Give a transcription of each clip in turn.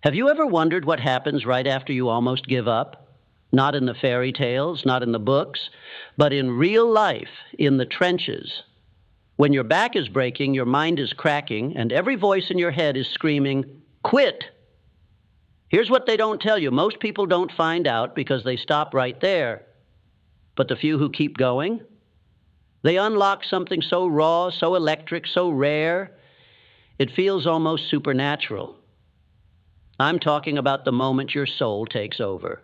Have you ever wondered what happens right after you almost give up? Not in the fairy tales, not in the books, but in real life, in the trenches. When your back is breaking, your mind is cracking, and every voice in your head is screaming, "Quit!" Here's what they don't tell you. Most people don't find out because they stop right there. But the few who keep going, they unlock something so raw, so electric, so rare, it feels almost supernatural. I'm talking about the moment your soul takes over.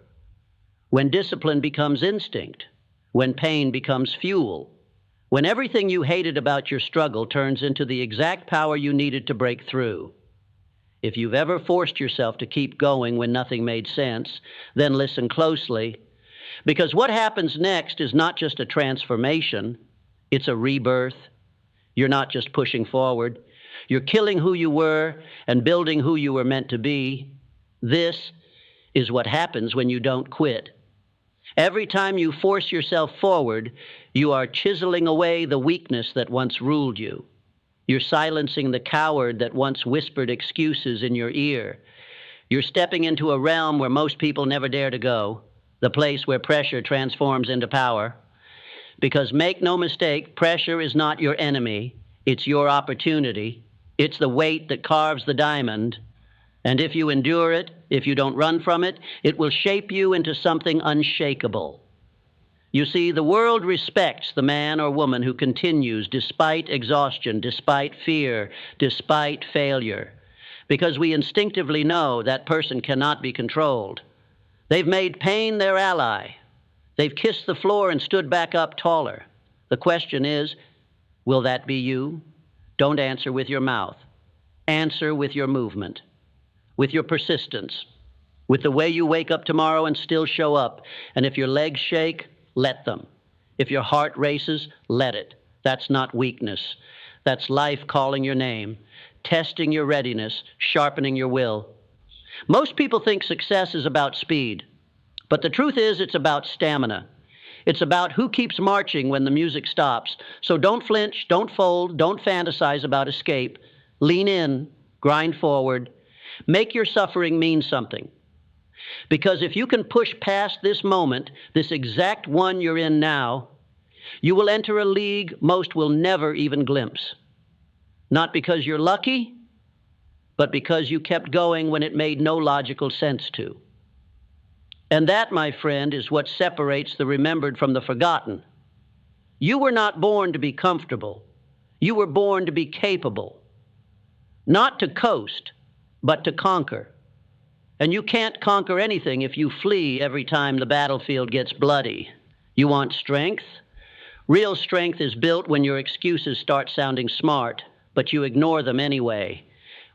When discipline becomes instinct, when pain becomes fuel, when everything you hated about your struggle turns into the exact power you needed to break through. If you've ever forced yourself to keep going when nothing made sense, then listen closely, because what happens next is not just a transformation, it's a rebirth. You're not just pushing forward. You're killing who you were and building who you were meant to be. This is what happens when you don't quit. Every time you force yourself forward, you are chiseling away the weakness that once ruled you. You're silencing the coward that once whispered excuses in your ear. You're stepping into a realm where most people never dare to go, the place where pressure transforms into power. Because make no mistake, pressure is not your enemy. It's your opportunity. It's the weight that carves the diamond. And if you endure it, if you don't run from it, it will shape you into something unshakable. You see, the world respects the man or woman who continues despite exhaustion, despite fear, despite failure, because we instinctively know that person cannot be controlled. They've made pain their ally. They've kissed the floor and stood back up taller. The question is, will that be you? Don't answer with your mouth. Answer with your movement, with your persistence, with the way you wake up tomorrow and still show up. And if your legs shake, let them. If your heart races, let it. That's not weakness. That's life calling your name, testing your readiness, sharpening your will. Most people think success is about speed, but the truth is it's about stamina. It's about who keeps marching when the music stops. So don't flinch, don't fold, don't fantasize about escape. Lean in, grind forward. Make your suffering mean something. Because if you can push past this moment, this exact one you're in now, you will enter a league most will never even glimpse. Not because you're lucky, but because you kept going when it made no logical sense to. And that, my friend, is what separates the remembered from the forgotten. You were not born to be comfortable. You were born to be capable. Not to coast, but to conquer. And you can't conquer anything if you flee every time the battlefield gets bloody. You want strength? Real strength is built when your excuses start sounding smart, but you ignore them anyway.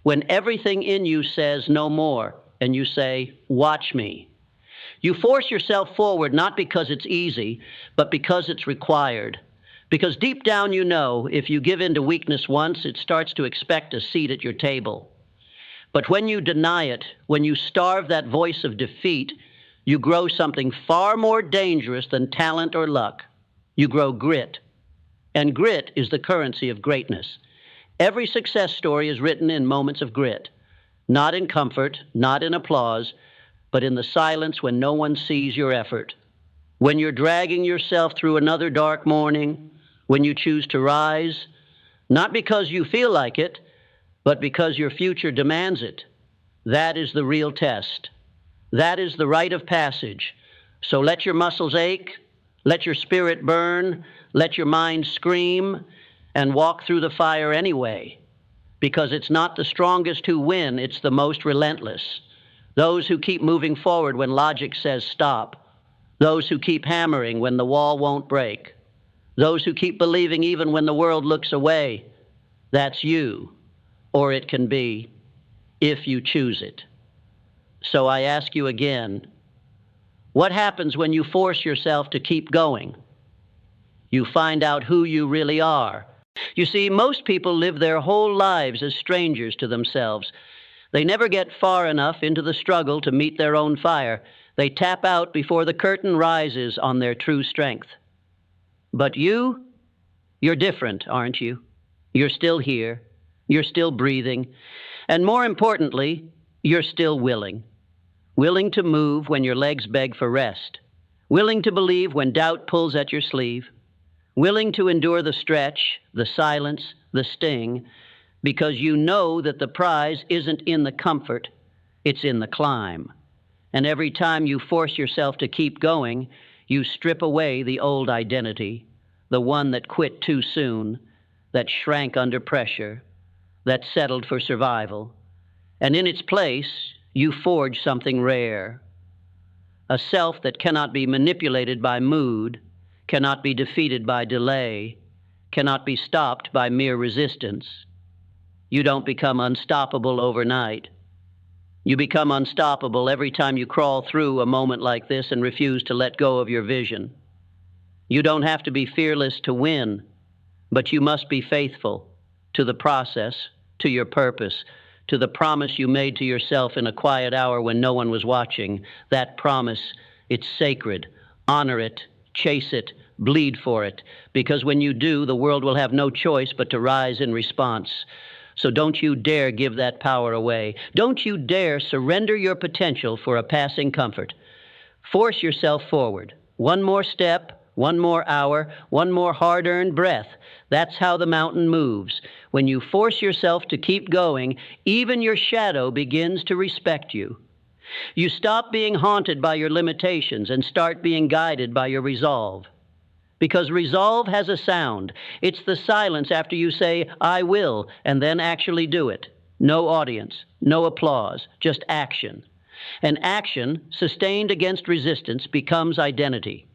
When everything in you says no more, and you say, watch me. You force yourself forward not because it's easy, but because it's required. Because deep down you know, if you give in to weakness once, it starts to expect a seat at your table. But when you deny it, when you starve that voice of defeat, you grow something far more dangerous than talent or luck. You grow grit. And grit is the currency of greatness. Every success story is written in moments of grit, not in comfort, not in applause, but in the silence when no one sees your effort. When you're dragging yourself through another dark morning, when you choose to rise, not because you feel like it, but because your future demands it. That is the real test. That is the rite of passage. So let your muscles ache, let your spirit burn, let your mind scream, and walk through the fire anyway. Because it's not the strongest who win, it's the most relentless. Those who keep moving forward when logic says stop. Those who keep hammering when the wall won't break. Those who keep believing even when the world looks away. That's you. Or it can be, if you choose it. So I ask you again, what happens when you force yourself to keep going? You find out who you really are. You see, most people live their whole lives as strangers to themselves. They never get far enough into the struggle to meet their own fire. They tap out before the curtain rises on their true strength. But you're different, aren't you? You're still here. You're still breathing. And more importantly, you're still willing. Willing to move when your legs beg for rest. Willing to believe when doubt pulls at your sleeve. Willing to endure the stretch, the silence, the sting, because you know that the prize isn't in the comfort, it's in the climb. And every time you force yourself to keep going, you strip away the old identity, the one that quit too soon, that shrank under pressure, that settled for survival. And in its place, you forge something rare, a self that cannot be manipulated by mood, cannot be defeated by delay, cannot be stopped by mere resistance. You don't become unstoppable overnight. You become unstoppable every time you crawl through a moment like this and refuse to let go of your vision. You don't have to be fearless to win, but you must be faithful to the process, to your purpose, to the promise you made to yourself in a quiet hour when no one was watching. That promise, it's sacred. Honor it, chase it, bleed for it, because when you do, the world will have no choice but to rise in response. So don't you dare give that power away. Don't you dare surrender your potential for a passing comfort. Force yourself forward. One more step, one more hour, one more hard-earned breath. That's how the mountain moves. When you force yourself to keep going, even your shadow begins to respect you. You stop being haunted by your limitations and start being guided by your resolve. Because resolve has a sound. It's the silence after you say, I will, and then actually do it. No audience, no applause, just action. And action, sustained against resistance, becomes identity.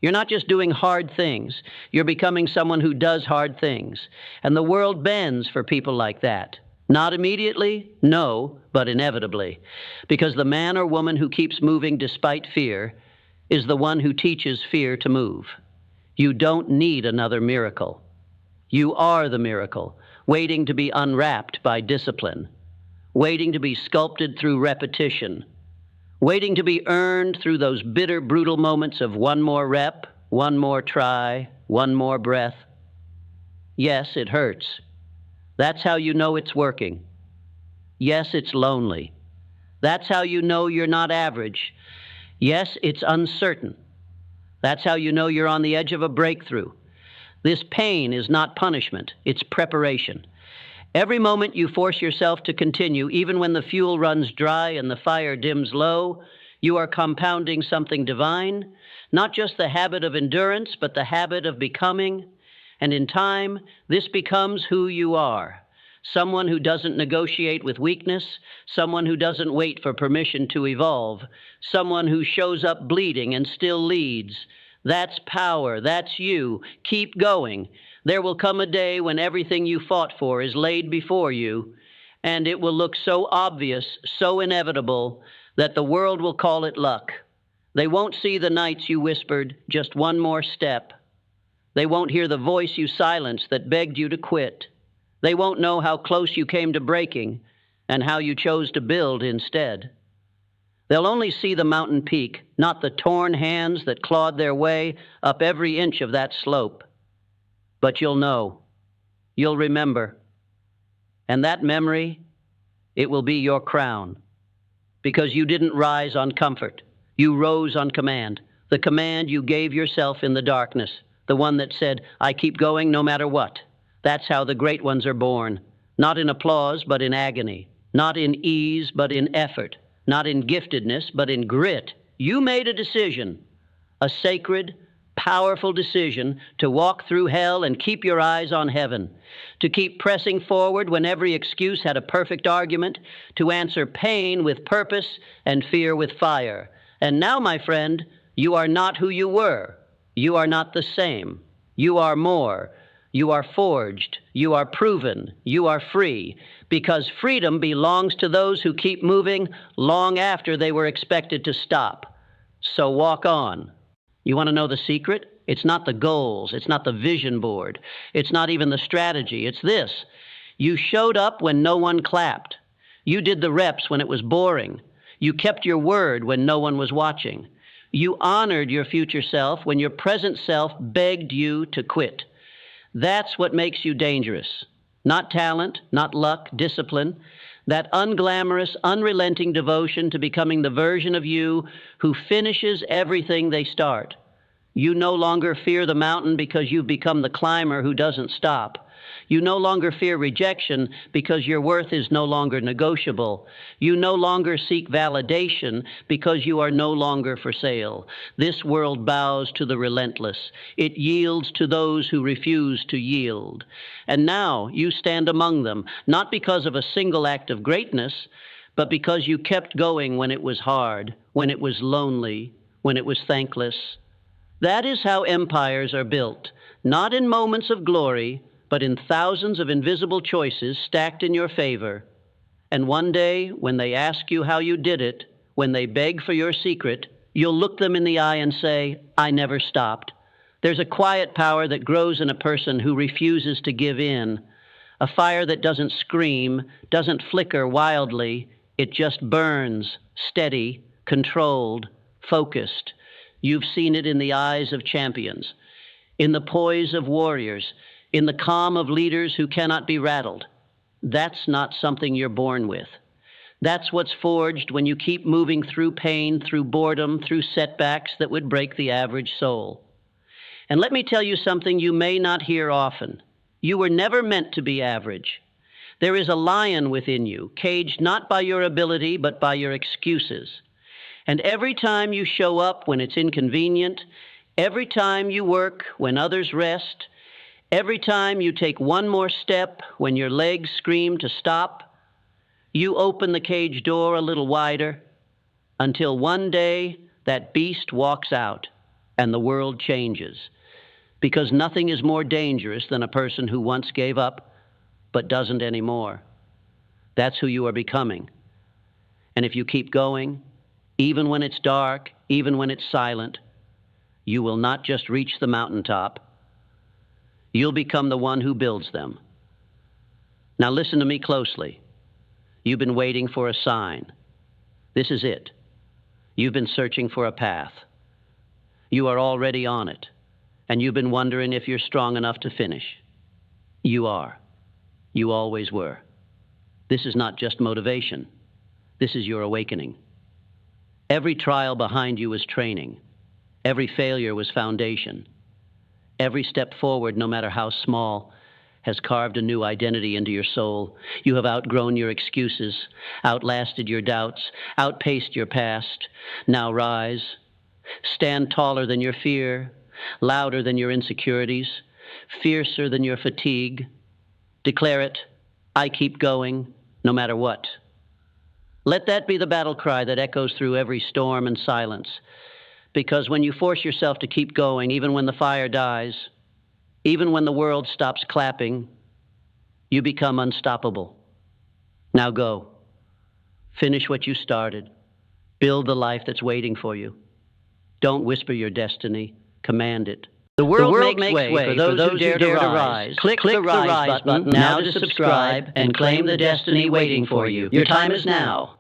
You're not just doing hard things. You're becoming someone who does hard things. And the world bends for people like that. Not immediately, no, but inevitably. Because the man or woman who keeps moving despite fear is the one who teaches fear to move. You don't need another miracle. You are the miracle, waiting to be unwrapped by discipline, waiting to be sculpted through repetition, waiting to be earned through those bitter, brutal moments of one more rep, one more try, one more breath. Yes, it hurts. That's how you know it's working. Yes, it's lonely. That's how you know you're not average. Yes, it's uncertain. That's how you know you're on the edge of a breakthrough. This pain is not punishment, it's preparation. Every moment you force yourself to continue, even when the fuel runs dry and the fire dims low, you are compounding something divine, not just the habit of endurance, but the habit of becoming. And in time, this becomes who you are. Someone who doesn't negotiate with weakness, someone who doesn't wait for permission to evolve, someone who shows up bleeding and still leads. That's power, that's you. Keep going. There will come a day when everything you fought for is laid before you, and it will look so obvious, so inevitable, that the world will call it luck. They won't see the nights you whispered, just one more step. They won't hear the voice you silenced that begged you to quit. They won't know how close you came to breaking and how you chose to build instead. They'll only see the mountain peak, not the torn hands that clawed their way up every inch of that slope. But you'll know. You'll remember. And that memory, it will be your crown. Because you didn't rise on comfort. You rose on command. The command you gave yourself in the darkness. The one that said, I keep going no matter what. That's how the great ones are born. Not in applause, but in agony. Not in ease, but in effort. Not in giftedness, but in grit. You made a decision, a sacred, powerful decision to walk through hell and keep your eyes on heaven, to keep pressing forward when every excuse had a perfect argument, to answer pain with purpose and fear with fire. And now, my friend, you are not who you were. You are not the same. You are more. You are forged. You are proven. You are free. Because freedom belongs to those who keep moving long after they were expected to stop. So walk on. You want to know the secret? It's not the goals. It's not the vision board. It's not even the strategy. It's this. You showed up when no one clapped. You did the reps when it was boring. You kept your word when no one was watching. You honored your future self when your present self begged you to quit. That's what makes you dangerous. Not talent, not luck, discipline. That unglamorous, unrelenting devotion to becoming the version of you who finishes everything they start. You no longer fear the mountain because you've become the climber who doesn't stop. You no longer fear rejection because your worth is no longer negotiable. You no longer seek validation because you are no longer for sale. This world bows to the relentless. It yields to those who refuse to yield. And now you stand among them, not because of a single act of greatness, but because you kept going when it was hard, when it was lonely, when it was thankless. That is how empires are built, not in moments of glory, but in thousands of invisible choices stacked in your favor. And one day, when they ask you how you did it, when they beg for your secret, you'll look them in the eye and say, "I never stopped." There's a quiet power that grows in a person who refuses to give in, a fire that doesn't scream, doesn't flicker wildly. It just burns, steady, controlled, focused. You've seen it in the eyes of champions, in the poise of warriors, in the calm of leaders who cannot be rattled. That's not something you're born with. That's what's forged when you keep moving through pain, through boredom, through setbacks that would break the average soul. And let me tell you something you may not hear often. You were never meant to be average. There is a lion within you, caged not by your ability, but by your excuses. And every time you show up when it's inconvenient, every time you work when others rest, every time you take one more step when your legs scream to stop, you open the cage door a little wider until one day that beast walks out and the world changes. Because nothing is more dangerous than a person who once gave up but doesn't anymore. That's who you are becoming. And if you keep going, even when it's dark, even when it's silent, you will not just reach the mountaintop. You'll become the one who builds them. Now listen to me closely. You've been waiting for a sign. This is it. You've been searching for a path. You are already on it, and you've been wondering if you're strong enough to finish. You are. You always were. This is not just motivation. This is your awakening. Every trial behind you was training. Every failure was foundation. Every step forward, no matter how small, has carved a new identity into your soul. You have outgrown your excuses, outlasted your doubts, outpaced your past. Now rise. Stand taller than your fear, louder than your insecurities, fiercer than your fatigue. Declare it, I keep going, no matter what. Let that be the battle cry that echoes through every storm and silence. Because when you force yourself to keep going, even when the fire dies, even when the world stops clapping, you become unstoppable. Now go. Finish what you started. Build the life that's waiting for you. Don't whisper your destiny. Command it. The world makes way for those who dare to rise. Click the rise button now to subscribe and claim the destiny waiting for you. Your time is now.